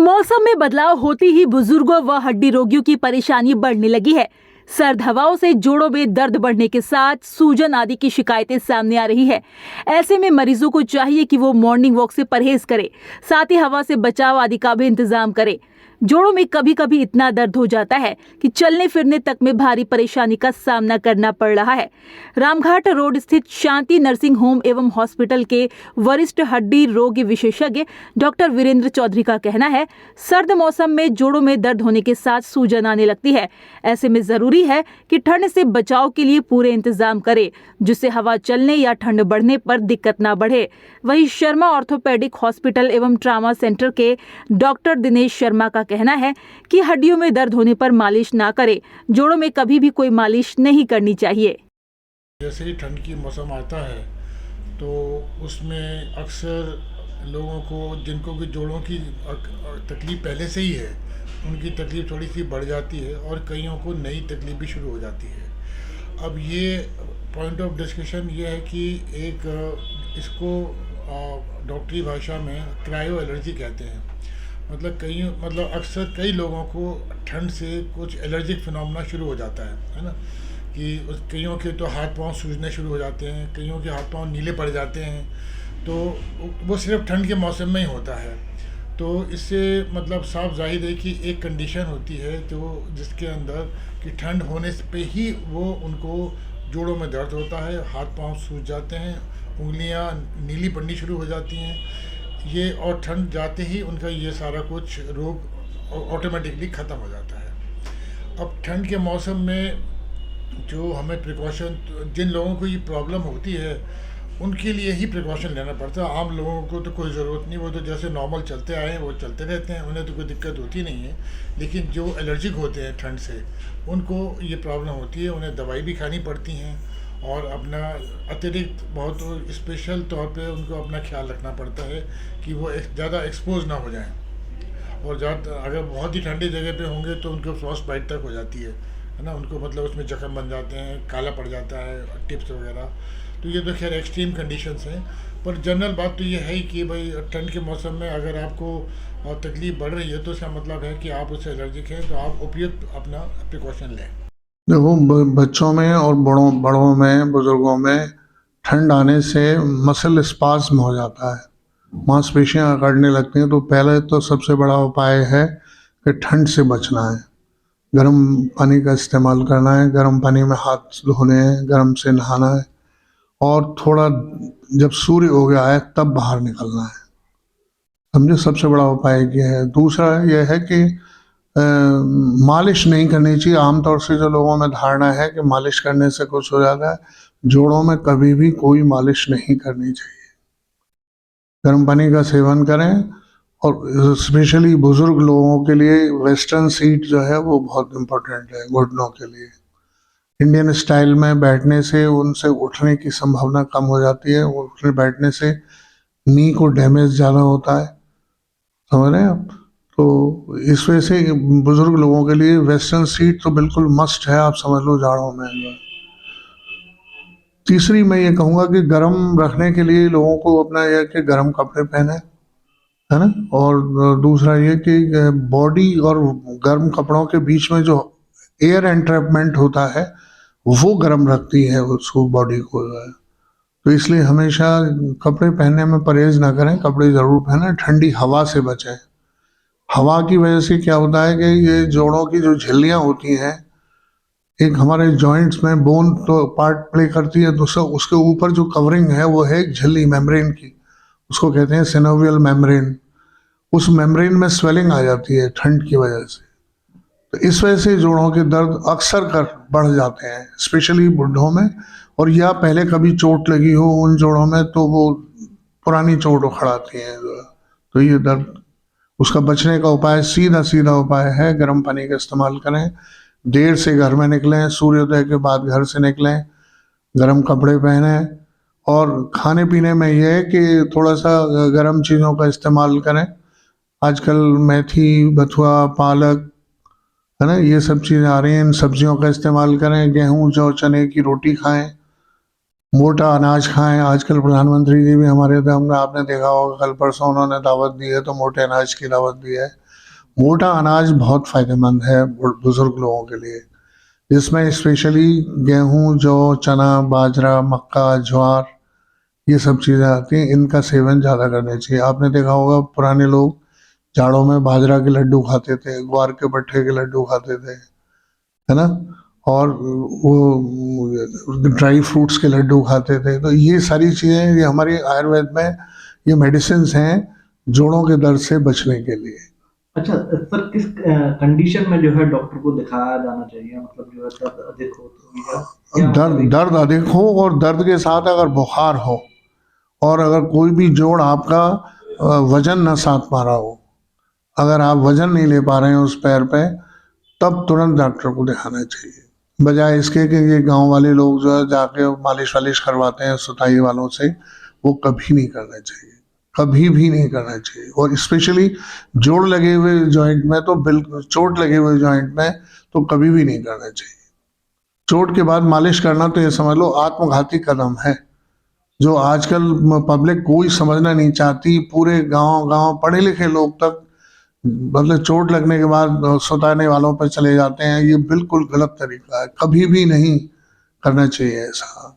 मौसम में बदलाव होते ही बुजुर्गों व हड्डी रोगियों की परेशानी बढ़ने लगी है। सर्द हवाओं से जोड़ों में दर्द बढ़ने के साथ सूजन आदि की शिकायतें सामने आ रही है। ऐसे में मरीजों को चाहिए कि वो मॉर्निंग वॉक से परहेज करे, साथ ही हवा से बचाव आदि का भी इंतजाम करे। जोड़ों में कभी कभी इतना दर्द हो जाता है कि चलने फिरने तक में भारी परेशानी का सामना करना पड़ रहा है। रामघाट रोड स्थित शांति नर्सिंग होम एवं हॉस्पिटल के वरिष्ठ हड्डी रोग विशेषज्ञ डॉक्टर वीरेंद्र चौधरी का कहना है, सर्द मौसम में जोड़ों में दर्द होने के साथ सूजन आने लगती है। ऐसे में जरूरी है कि ठंड से बचाव के लिए पूरे इंतजाम करे, जिससे हवा चलने या ठंड बढ़ने पर दिक्कत ना बढ़े। वहीं शर्मा ऑर्थोपेडिक हॉस्पिटल एवं ट्रामा सेंटर के डॉक्टर दिनेश शर्मा का कहना है कि हड्डियों में दर्द होने पर मालिश ना करे, जोड़ों में कभी भी कोई मालिश नहीं करनी चाहिए। जैसे ही ठंड की मौसम आता है तो उसमें अक्सर लोगों को जिनको भी जोड़ों की तकलीफ़ पहले से ही है, उनकी तकलीफ़ थोड़ी सी बढ़ जाती है और कईयों को नई तकलीफ़ भी शुरू हो जाती है। अब ये पॉइंट ऑफ डिस्कशन ये है कि एक इसको डॉक्टरी भाषा में क्रायो एलर्जी कहते हैं। मतलब अक्सर कई लोगों को ठंड से कुछ एलर्जिक फिनोमेना शुरू हो जाता है ना, कि कईयों के तो हाथ पांव सूजने शुरू हो जाते हैं, कईयों के हाथ पांव नीले पड़ जाते हैं। तो वो सिर्फ ठंड के मौसम में ही होता है। तो इससे मतलब साफ जाहिर है कि एक कंडीशन होती है जो जिसके अंदर कि ठंड होने पे ही वो उनको जोड़ों में दर्द होता है, हाथ पांव सूज जाते हैं, उंगलियां नीली पड़नी शुरू हो जाती हैं ये, और ठंड जाते ही उनका ये सारा कुछ रोग ऑटोमेटिकली ख़त्म हो जाता है। अब ठंड के मौसम में जो हमें प्रिकॉशन, जिन लोगों को ये प्रॉब्लम होती है उनके लिए ही प्रिकॉशन लेना पड़ता है। आम लोगों को तो कोई ज़रूरत नहीं, वो तो जैसे नॉर्मल चलते आए हैं वो चलते रहते हैं, उन्हें तो कोई दिक्कत होती नहीं है। लेकिन जो एलर्जिक होते हैं ठंड से, उनको ये प्रॉब्लम होती है, उन्हें दवाई भी खानी पड़ती हैं और अपना अतिरिक्त बहुत स्पेशल तौर पे उनको अपना ख्याल रखना पड़ता है कि वो ज़्यादा एक्सपोज ना हो जाएं। और ज़्यादा अगर बहुत ही ठंडी जगह पे होंगे तो उनको फ्रॉस्ट बाइट तक हो जाती है ना, उनको मतलब उसमें जख्म बन जाते हैं, काला पड़ जाता है, टिप्स वगैरह। तो ये तो खैर एक्सट्रीम कंडीशंस हैं, पर जनरल बात तो ये है ही कि भाई ठंड के मौसम में अगर आपको तकलीफ़ बढ़ रही है तो इसका मतलब है कि आप उससे एलर्जिक हैं, तो आप उपयुक्त अपना प्रिकॉशन लें। देखो, बच्चों में और बड़ों में, बुजुर्गों में ठंड आने से मसल स्पाज्म हो जाता है, मांसपेशियां अकड़ने लगती हैं। तो पहले तो सबसे बड़ा उपाय है कि ठंड से बचना है, गर्म पानी का इस्तेमाल करना है, गर्म पानी में हाथ धोने हैं, गर्म से नहाना है, और थोड़ा जब सूर्य हो गया है तब बाहर निकलना है। समझे, सबसे बड़ा उपाय ये है। दूसरा यह है कि मालिश नहीं करनी चाहिए। आमतौर से जो लोगों में धारणा है कि मालिश करने से कुछ हो जाता है, जोड़ों में कभी भी कोई मालिश नहीं करनी चाहिए। गर्म पानी का सेवन करें, और स्पेशली बुजुर्ग लोगों के लिए वेस्टर्न सीट जो है वो बहुत इम्पोर्टेंट है घुटनों के लिए। इंडियन स्टाइल में बैठने से उनसे उठने की संभावना कम हो जाती है, उठने बैठने से नी को डैमेज ज़्यादा होता है, समझ रहे हैं आप। तो इस वजह से बुजुर्ग लोगों के लिए वेस्टर्न सीट तो बिल्कुल मस्ट है, आप समझ लो जाड़ों में। तीसरी मैं ये कहूँगा कि गर्म रखने के लिए लोगों को अपना यह कि गर्म कपड़े पहने, है ना। और दूसरा ये कि बॉडी और गर्म कपड़ों के बीच में जो एयर एंट्रैपमेंट होता है वो गर्म रखती है उसको, बॉडी को जो है। तो इसलिए हमेशा कपड़े पहनने में परहेज ना करें, कपड़े ज़रूर पहने, ठंडी हवा से बचें। हवा की वजह से क्या होता है कि ये जोड़ों की जो झिल्लियाँ होती हैं, एक हमारे जॉइंट्स में बोन तो पार्ट प्ले करती है, दूसरा उसके ऊपर जो कवरिंग है वो है एक झिल्ली मेम्ब्रेन की, उसको कहते हैं सिनोवियल मेम्ब्रेन। उस मेम्ब्रेन में स्वेलिंग आ जाती है ठंड की वजह से। तो इस वजह से जोड़ों के दर्द अक्सर कर बढ़ जाते हैं, स्पेशली बुढ़ों में, और या पहले कभी चोट लगी हो उन जोड़ों में तो वो पुरानी चोट उखड़ाती हैं। तो ये दर्द, उसका बचने का उपाय, सीधा सीधा उपाय है, गर्म पानी का इस्तेमाल करें, देर से घर में निकलें, सूर्योदय के बाद घर से निकलें, गर्म कपड़े पहने, और खाने पीने में यह है कि थोड़ा सा गर्म चीज़ों का इस्तेमाल करें। आजकल मेथी, बथुआ, पालक, है ना, ये सब चीज़ें आ रही हैं, इन सब्जियों का इस्तेमाल करें। गेहूं, जौ, चने की रोटी खाएं, मोटा अनाज खाएं। आजकल प्रधानमंत्री जी भी हमारे थे, हमने आपने देखा होगा कल परसों उन्होंने दावत दी है, तो मोटे अनाज की दावत दी है। मोटा अनाज बहुत फायदेमंद है बुजुर्ग लोगों के लिए, जिसमें स्पेशली गेहूं, जौ, चना, बाजरा, मक्का, ज्वार, ये सब चीज़ें आती हैं। इनका सेवन ज़्यादा करना चाहिए। आपने देखा होगा पुराने लोग जाड़ों में बाजरा के लड्डू खाते थे, ग्वार के पट्टे के लड्डू खाते थे, है ना, और वो ड्राई फ्रूट्स के लड्डू खाते थे। तो ये सारी चीज़ें, ये हमारे आयुर्वेद में ये मेडिसिन हैं जोड़ों के दर्द से बचने के लिए। अच्छा सर, किस कंडीशन में जो है डॉक्टर को दिखाया जाना चाहिए, मतलब जो है दर्द अधिक हो तो या क्या दर्द अधिक हो और दर्द के साथ अगर बुखार हो और अगर कोई भी जोड़ आपका वजन न साथ पा रहा हो, अगर आप वजन नहीं ले पा रहे हैं उस पैर पे, तब तुरंत डॉक्टर को दिखाना चाहिए। बजाय इसके कि ये गांव वाले लोग जो है जाके मालिश वालिश करवाते हैं सुताई वालों से, वो कभी नहीं करना चाहिए, कभी भी नहीं करना चाहिए। और स्पेशली जोड़ लगे हुए जॉइंट में तो बिल्कुल, चोट लगे हुए जॉइंट में तो कभी भी नहीं करना चाहिए। चोट के बाद मालिश करना तो ये समझ लो आत्मघाती कदम है, जो आजकल पब्लिक कोई समझना नहीं चाहती। पूरे गांव पढ़े लिखे लोग तक मतलब चोट लगने के बाद सुताने वालों पर चले जाते हैं। ये बिल्कुल गलत तरीका है, कभी भी नहीं करना चाहिए ऐसा।